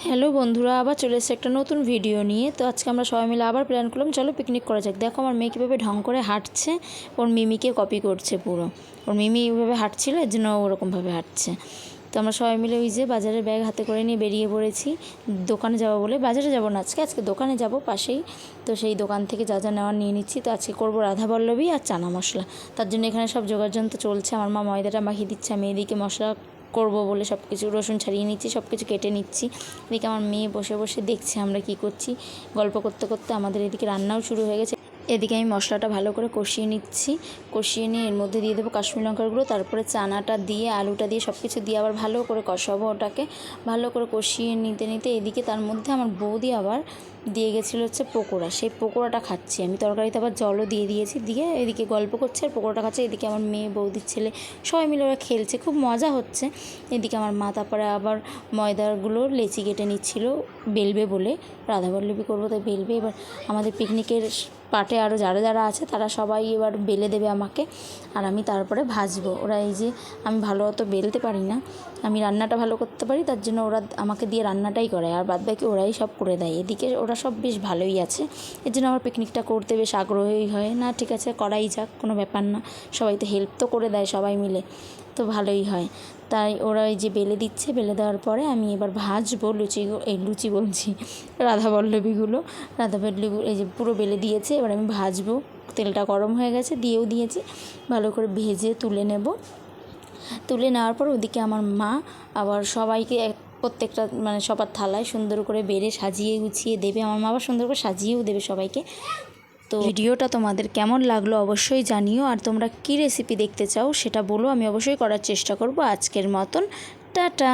Hello বন্ধুরা, আবার চলে এসেছে একটা নতুন ভিডিও নিয়ে। তো আজকে আমরা সবাই মিলে আবার প্ল্যান করলাম চলো পিকনিক করা যাক। দেখো আমার মেয়ে কীভাবে ঢং করে হাঁটছে, ওর মিমিকে কপি করছে পুরো। ওর মিমি এইভাবে হাঁটছিল, এর জন্য ওরকমভাবে হাঁটছে। তো আমরা সবাই মিলে ওই যে বাজারের ব্যাগ হাতে করে নিয়ে বেরিয়ে পড়েছি দোকানে যাবো বলে। বাজারে যাবো না, আজকে দোকানে যাব পাশেই। তো সেই দোকান থেকে যা যা নেওয়ার নিয়ে নিচ্ছি। তো আজকে করবো রাধাবল্লভী আর চানা মশলা। তার জন্য এখানে সব জোগাড়যন্ত্র চলছে। আমার মা ময়দাটা মাখিয়ে দিচ্ছে, আমি এদিকে মশলা করব বলে সব কিছু রসুন ছাড়িয়ে নিচ্ছি, সব কিছু কেটে নিচ্ছি। এদিকে আমার মেয়ে বসে বসে দেখছে আমরা কি করছি। গল্প করতে করতে আমাদের এদিকে রান্নাও শুরু হয়ে গেছে। এদিকে আমি মশলাটা ভালো করে কষিয়ে নিচ্ছি। কষিয়ে নিয়ে এর মধ্যে দিয়ে দেবো কাশ্মীরি লঙ্কার গুঁড়ো, তারপরে চানাটা দিয়ে আলুটা দিয়ে সব কিছু দিয়ে আবার ভালো করে কষাবো। ওটাকে ভালো করে কষিয়ে নিতে নিতে এদিকে তার মধ্যে আমার বৌদি আবার দিয়ে গেছিলো হচ্ছে পকোড়া। সেই পকোড়াটা খাচ্ছি আমি। তরকারিতে আবার জলও দিয়ে দিয়েছি, দিয়ে এদিকে গল্প করছে আর পকোড়াটা খাচ্ছে। এদিকে আমার মেয়ে, বৌদির ছেলে সবাই মিলে ওরা খেলছে, খুব মজা হচ্ছে। এদিকে আমার মা তারপরে আবার ময়দাগুলো লেচি কেটে নিচ্ছিল বেলবে বলে, রাধাবল্লভী করবো তাই বেলবে। এবার আমাদের পিকনিকের পার্টে আরও যারা যারা আছে তারা সবাই এবার বেলে দেবে আমাকে, আর আমি তারপরে ভাজবো। ওরা এই যে আমি ভালো অত বেলতে পারি না, আমি রান্নাটা ভালো করতে পারি, তার জন্য ওরা আমাকে দিয়ে রান্নাটাই করায়, আর বাদ বাকি ওরাই সব করে দেয়। এদিকে ওরা সব বেশ ভালোই আছে, এর জন্য আমার পিকনিকটা করতে বেশ আগ্রহী হয়। না ঠিক আছে, করাই যাক, কোনো ব্যাপার না, সবাই তো হেল্প তো করে দেয় সবাই মিলে, তো ভালোই হয়। তাই ওরা এই যে বেলে দিচ্ছে, বেলে দেওয়ার পরে আমি এবার ভাজবো লুচি বলছি রাধাবল্লভীগুলো। রাধাবল্লভী এই যে পুরো বেলে দিয়েছে, এবার আমি ভাজবো। তেলটা গরম হয়ে গেছে, দিয়েও দিয়েছি, ভালো করে ভেজে তুলে নেব। তুলে নেওয়ার পর ওদিকে আমার মা আবার সবাইকে প্রত্যেকটা সবার থালায় সুন্দর করে বেড়ে সাজিয়ে গুছিয়ে দেবে। আমার মা আবার সুন্দর করে সাজিয়েও দেবে সবাইকে। তো ভিডিওটা তোমাদের কেমন লাগলো অবশ্যই জানিও, আর তোমরা কী রেসিপি দেখতে চাও সেটা বলো, আমি অবশ্যই করার চেষ্টা করব। আজকের মতন টাটা।